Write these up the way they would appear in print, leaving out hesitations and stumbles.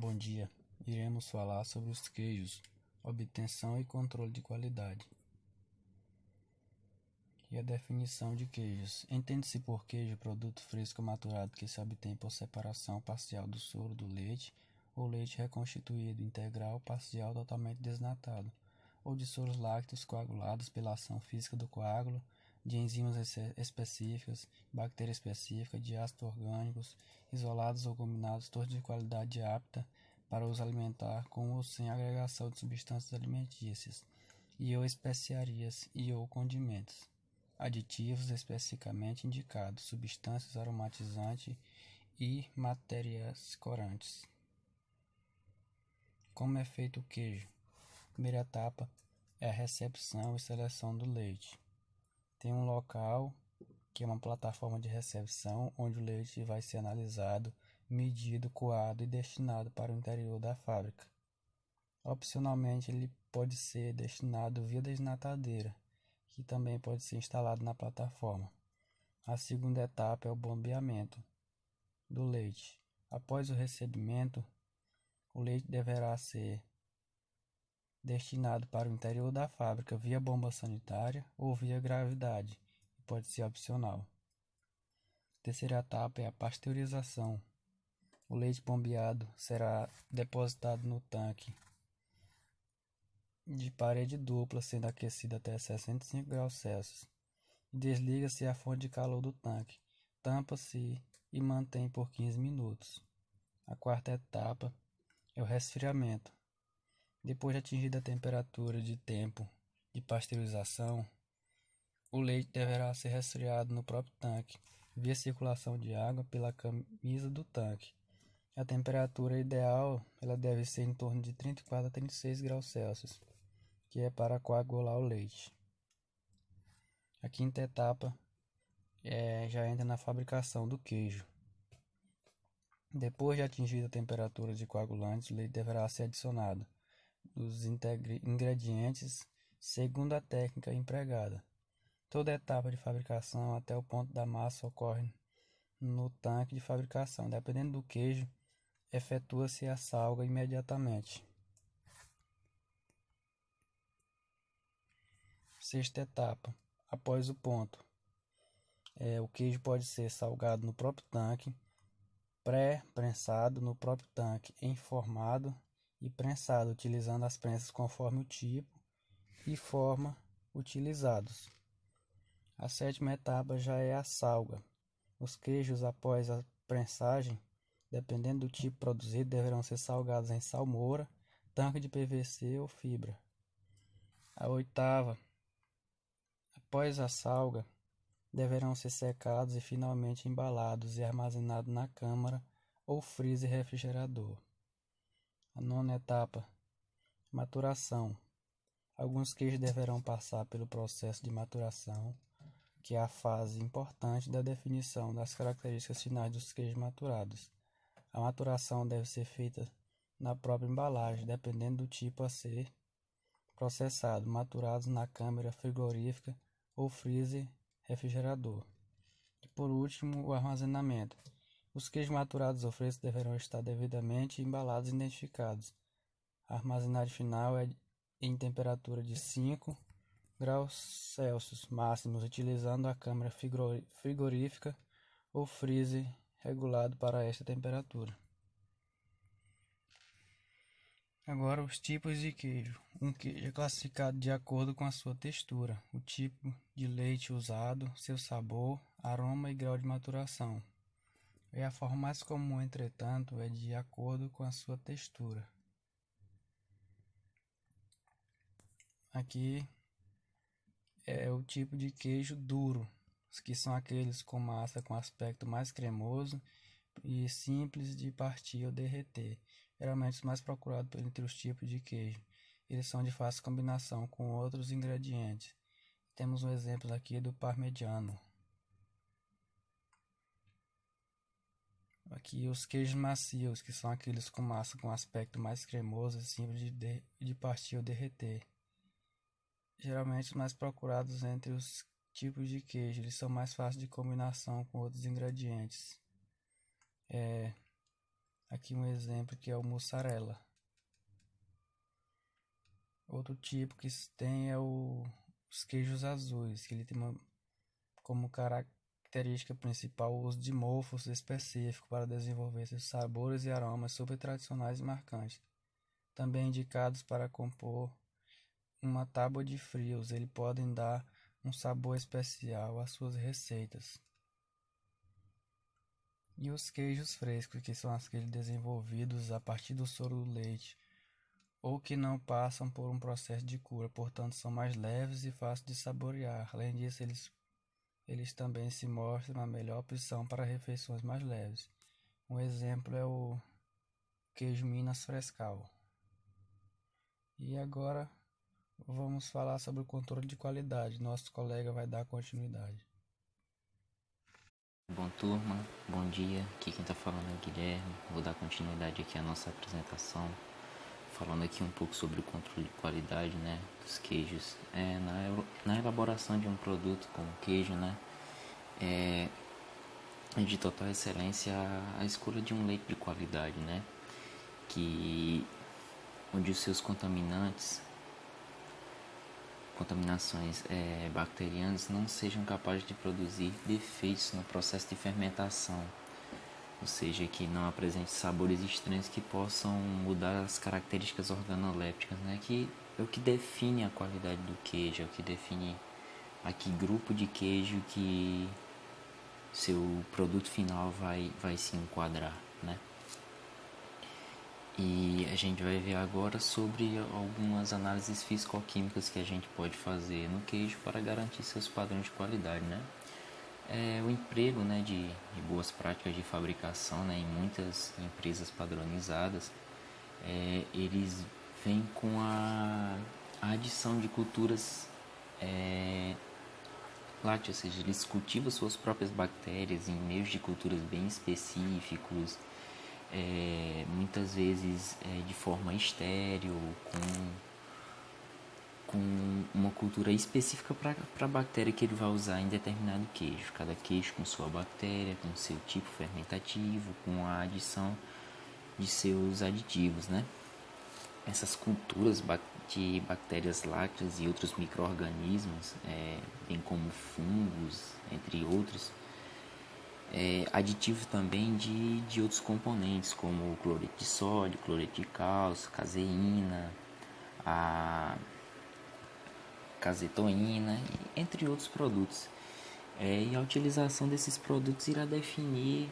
Bom dia. Iremos falar sobre os queijos, obtenção e controle de qualidade. E a definição de queijos. Entende-se por queijo produto fresco maturado que se obtém por separação parcial do soro do leite ou leite reconstituído, integral, parcial, totalmente desnatado, ou de soros lácteos coagulados pela ação física do coágulo, de enzimas específicas, bactéria específica, de ácidos orgânicos, isolados ou combinados, todos de qualidade apta para uso alimentar, com ou sem agregação de substâncias alimentícias, e ou especiarias e ou condimentos, aditivos especificamente indicados, substâncias aromatizantes e matérias corantes. Como é feito o queijo? Primeira etapa é a recepção e seleção do leite. Tem um local, que é uma plataforma de recepção, onde o leite vai ser analisado, medido, coado e destinado para o interior da fábrica. Opcionalmente, ele pode ser destinado via desnatadeira, que também pode ser instalado na plataforma. A segunda etapa é o bombeamento do leite. Após o recebimento, o leite deverá ser destinado para o interior da fábrica via bomba sanitária ou via gravidade, pode ser opcional. Terceira etapa é a pasteurização. O leite bombeado será depositado no tanque de parede dupla, sendo aquecido até 65 graus Celsius. Desliga-se a fonte de calor do tanque, tampa-se e mantém por 15 minutos. A quarta etapa é o resfriamento. Depois de atingida a temperatura de tempo de pasteurização, o leite deverá ser resfriado no próprio tanque, via circulação de água pela camisa do tanque. A temperatura ideal ela deve ser em torno de 34 a 36 graus Celsius, que é para coagular o leite. A quinta etapa já entra na fabricação do queijo. Depois de atingida a temperatura de coagulantes, o leite deverá ser adicionado os ingredientes segundo a técnica empregada. Toda a etapa de fabricação até o ponto da massa ocorre no tanque de fabricação. Dependendo do queijo, efetua-se a salga imediatamente. Sexta etapa. Após o ponto, o queijo pode ser salgado no próprio tanque, pré-prensado no próprio tanque, enformado e prensado, utilizando as prensas conforme o tipo e forma utilizados. A sétima etapa já é a salga. Os queijos, após a prensagem, dependendo do tipo produzido, deverão ser salgados em salmoura, tanque de PVC ou fibra. A oitava, após a salga, deverão ser secados e finalmente embalados e armazenados na câmara ou freezer refrigerador. A nona etapa, maturação. Alguns queijos deverão passar pelo processo de maturação, que é a fase importante da definição das características finais dos queijos maturados. A maturação deve ser feita na própria embalagem, dependendo do tipo a ser processado, maturados na câmara frigorífica ou freezer refrigerador. E por último, o armazenamento. Os queijos maturados ou frescos deverão estar devidamente embalados e identificados. A armazenagem final é em temperatura de 5 graus Celsius máximos, utilizando a câmara frigorífica ou freezer regulado para esta temperatura. Agora, os tipos de queijo. Um queijo é classificado de acordo com a sua textura, o tipo de leite usado, seu sabor, aroma e grau de maturação. E a forma mais comum, entretanto, é de acordo com a sua textura. Aqui é o tipo de queijo duro, que são aqueles com massa com aspecto mais cremoso e simples de partir ou derreter. Geralmente os mais procurados entre os tipos de queijo. Eles são de fácil combinação com outros ingredientes. Temos um exemplo aqui do parmegiano. Aqui os queijos macios, que são aqueles com massa com aspecto mais cremoso e simples de partir ou derreter. Geralmente os mais procurados entre os tipos de queijo, eles são mais fáceis de combinação com outros ingredientes. Aqui um exemplo que é o mussarela. Outro tipo que tem é os queijos azuis, que ele tem como característica principal o uso de mofos específicos para desenvolver seus sabores e aromas super tradicionais e marcantes. Também indicados para compor uma tábua de frios, eles podem dar um sabor especial às suas receitas. E os queijos frescos, que são aqueles desenvolvidos a partir do soro do leite, ou que não passam por um processo de cura, portanto são mais leves e fáceis de saborear. Além disso, eles também se mostram a melhor opção para refeições mais leves. Um exemplo é o queijo Minas Frescal. E agora vamos falar sobre o controle de qualidade. Nosso colega vai dar continuidade. Bom, turma, bom dia. Aqui quem está falando é o Guilherme. Vou dar continuidade aqui à nossa apresentação, falando aqui um pouco sobre o controle de qualidade, né, dos queijos. Na elaboração de um produto como queijo, né, é de total excelência a escolha de um leite de qualidade, né, que onde os seus contaminações bacterianas não sejam capazes de produzir defeitos no processo de fermentação, ou seja, que não apresente sabores estranhos que possam mudar as características organolépticas, né? Que é o que define a qualidade do queijo, é o que define a que grupo de queijo que seu produto final vai se enquadrar, né? E a gente vai ver agora sobre algumas análises físico-químicas que a gente pode fazer no queijo para garantir seus padrões de qualidade, né? O emprego, né, de boas práticas de fabricação, né, em muitas empresas padronizadas, eles vêm com a adição de culturas lácteas, ou seja, eles cultivam suas próprias bactérias em meios de culturas bem específicos, muitas vezes de forma estéril, com uma cultura específica para a bactéria que ele vai usar em determinado queijo. Cada queijo com sua bactéria, com seu tipo fermentativo, com a adição de seus aditivos, né? Essas culturas de bactérias lácteas e outros micro-organismos, bem como fungos, entre outros, aditivo também de outros componentes, como o cloreto de sódio, cloreto de cálcio, caseína, a casetoína, entre outros produtos. E a utilização desses produtos irá definir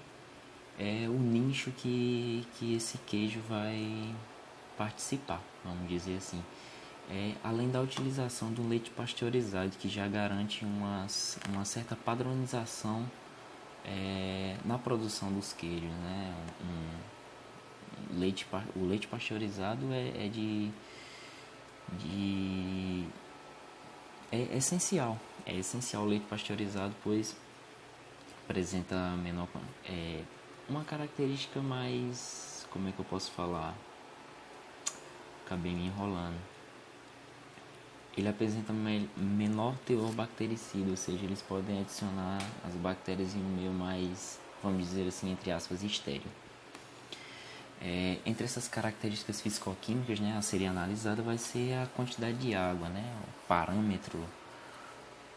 o nicho que esse queijo vai participar, vamos dizer assim. Além da utilização do leite pasteurizado, que já garante uma certa padronização na produção dos queijos, né? O leite pasteurizado é essencial. É essencial o leite pasteurizado, pois apresenta uma característica mais, como é que eu posso falar? Acabei me enrolando. Ele apresenta menor teor bactericida, ou seja, eles podem adicionar as bactérias em um meio mais, vamos dizer assim, entre aspas, estéril. Entre essas características fisicoquímicas, né, a serem analisada vai ser a quantidade de água, né, o parâmetro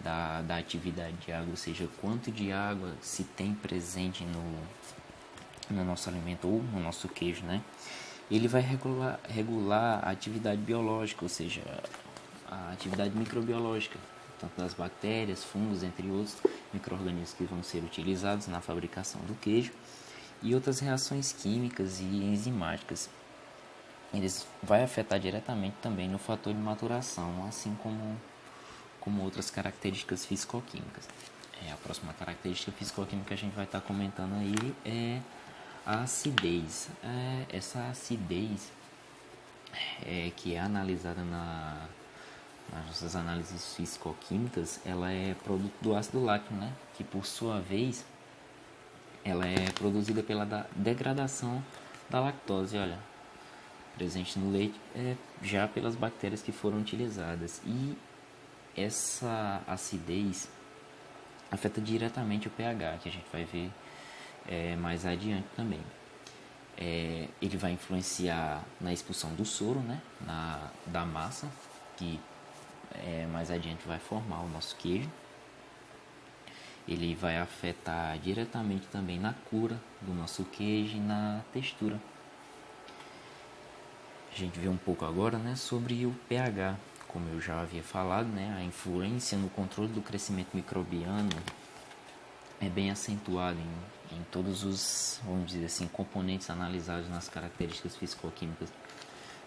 da atividade de água, ou seja, quanto de água se tem presente no nosso alimento ou no nosso queijo, né? Ele vai regular a atividade biológica, ou seja, a atividade microbiológica, tanto das bactérias, fungos, entre outros micro-organismos que vão ser utilizados na fabricação do queijo, e outras reações químicas e enzimáticas. Eles vai afetar diretamente também no fator de maturação, assim como outras características fisicoquímicas. A próxima característica fisicoquímica que a gente vai estar comentando aí é a acidez. Essa acidez que é analisada nas nossas análises fisicoquímicas, ela é produto do ácido láctico, né? Que por sua vez ela é produzida pela degradação da lactose, olha, presente no leite, já pelas bactérias que foram utilizadas. E essa acidez afeta diretamente o pH, que a gente vai ver mais adiante também. ele vai influenciar na expulsão do soro, né, da massa, que mais adiante vai formar o nosso queijo. Ele vai afetar diretamente também na cura do nosso queijo e na textura. A gente vê um pouco agora, né, sobre o pH. Como eu já havia falado, né, a influência no controle do crescimento microbiano é bem acentuada em todos os, vamos dizer assim, componentes analisados nas características fisicoquímicas.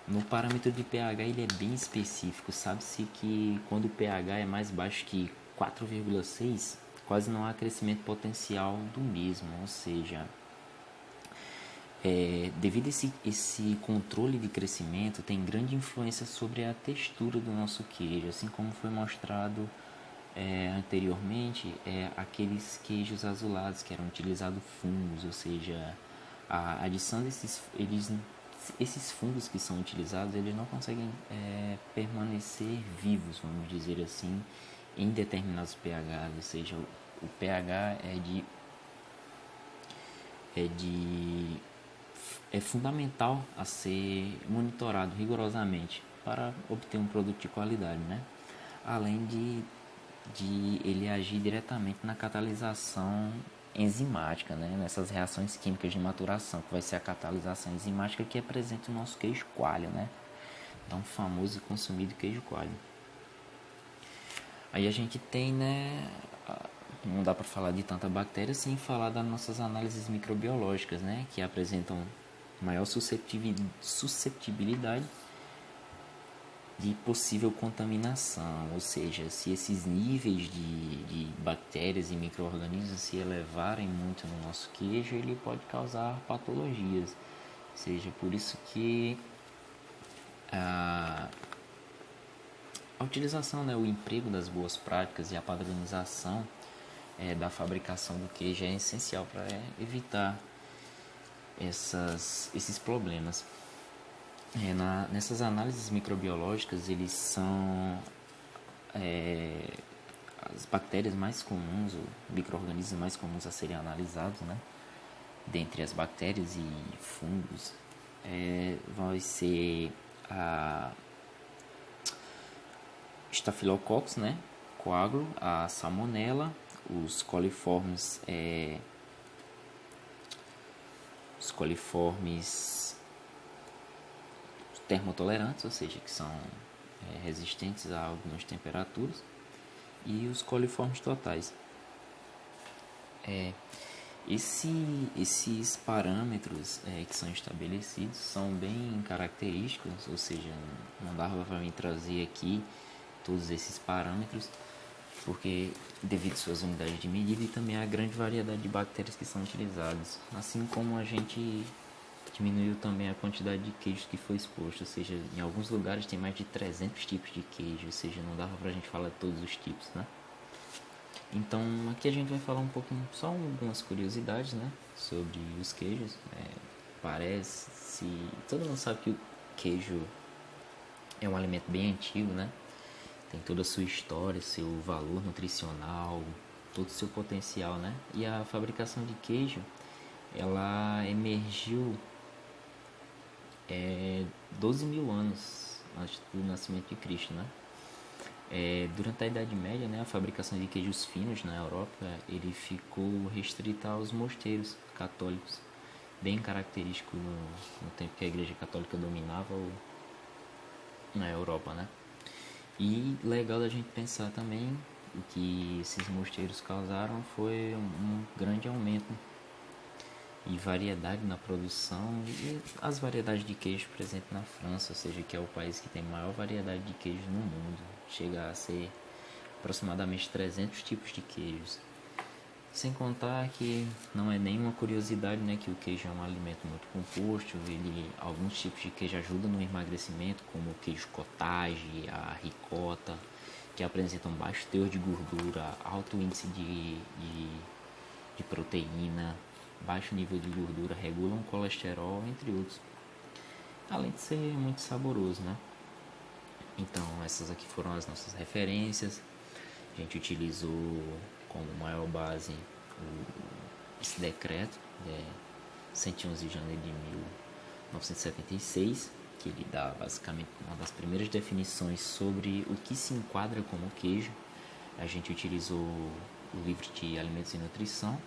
No parâmetro de pH ele é bem específico. Sabe-se que quando o pH é mais baixo que 4,6, quase não há crescimento potencial do mesmo, ou seja, devido a esse controle de crescimento, tem grande influência sobre a textura do nosso queijo, assim como foi mostrado anteriormente, aqueles queijos azulados que eram utilizados fungos, ou seja, a adição esses fungos que são utilizados, eles não conseguem permanecer vivos, vamos dizer assim, em determinados pHs, ou seja, o pH é fundamental a ser monitorado rigorosamente para obter um produto de qualidade, né? Além de ele agir diretamente na catalisação enzimática, né? Nessas reações químicas de maturação, que vai ser a catalisação enzimática que é presente no nosso queijo coalho, né? Então, famoso e consumido queijo coalho. Aí a gente tem, né? Não dá para falar de tanta bactéria sem falar das nossas análises microbiológicas, né? Que apresentam maior suscetibilidade de possível contaminação, ou seja, se esses níveis de bactérias e micro-organismos se elevarem muito no nosso queijo, ele pode causar patologias. Ou seja, por isso que a utilização, né, o emprego das boas práticas e a padronização da fabricação do queijo é essencial para evitar esses problemas. Nessas análises microbiológicas, eles são as bactérias mais comuns, ou micro-organismos mais comuns a serem analisados, né? Dentre as bactérias e fungos, vai ser a Staphylococcus, né? Coagro, a Salmonella, os coliformes termotolerantes, ou seja, que são resistentes a algumas temperaturas, e os coliformes totais. Esses parâmetros que são estabelecidos são bem característicos, ou seja, não dava para mim trazer aqui todos esses parâmetros, porque devido às suas unidades de medida e também a grande variedade de bactérias que são utilizadas, assim como a gente diminuiu também a quantidade de queijos que foi exposto, ou seja, em alguns lugares tem mais de 300 tipos de queijo, ou seja, não dava pra gente falar de todos os tipos, né? Então, aqui a gente vai falar um pouquinho, só algumas curiosidades, né, sobre os queijos. Todo mundo sabe que o queijo é um alimento bem antigo, né? Tem toda a sua história, seu valor nutricional, todo o seu potencial, né? E a fabricação de queijo, ela emergiu 12 mil anos antes do nascimento de Cristo, né? Durante a Idade Média, né, a fabricação de queijos finos na Europa, ele ficou restrita aos mosteiros católicos, bem característico no tempo que a Igreja Católica dominava na Europa, né? E legal da gente pensar também o que esses mosteiros causaram foi um grande aumento e variedade na produção e as variedades de queijo presentes na França, ou seja, que é o país que tem maior variedade de queijos no mundo. Chega a ser aproximadamente 300 tipos de queijos. Sem contar que não é nenhuma curiosidade, né, que o queijo é um alimento muito composto. Alguns tipos de queijo ajudam no emagrecimento, como o queijo cottage, a ricota, que apresentam baixo teor de gordura, alto índice de proteína, baixo nível de gordura, regulam o colesterol, entre outros. Além de ser muito saboroso, né? Então, essas aqui foram as nossas referências. A gente utilizou como maior base esse decreto 111 de janeiro de 1976, que ele dá basicamente uma das primeiras definições sobre o que se enquadra como queijo. A gente utilizou o livro de Alimentos e Nutrição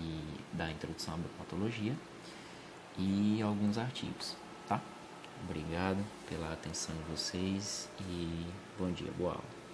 e da Introdução à Bromatologia e alguns artigos, tá? Obrigado pela atenção de vocês e bom dia, boa aula.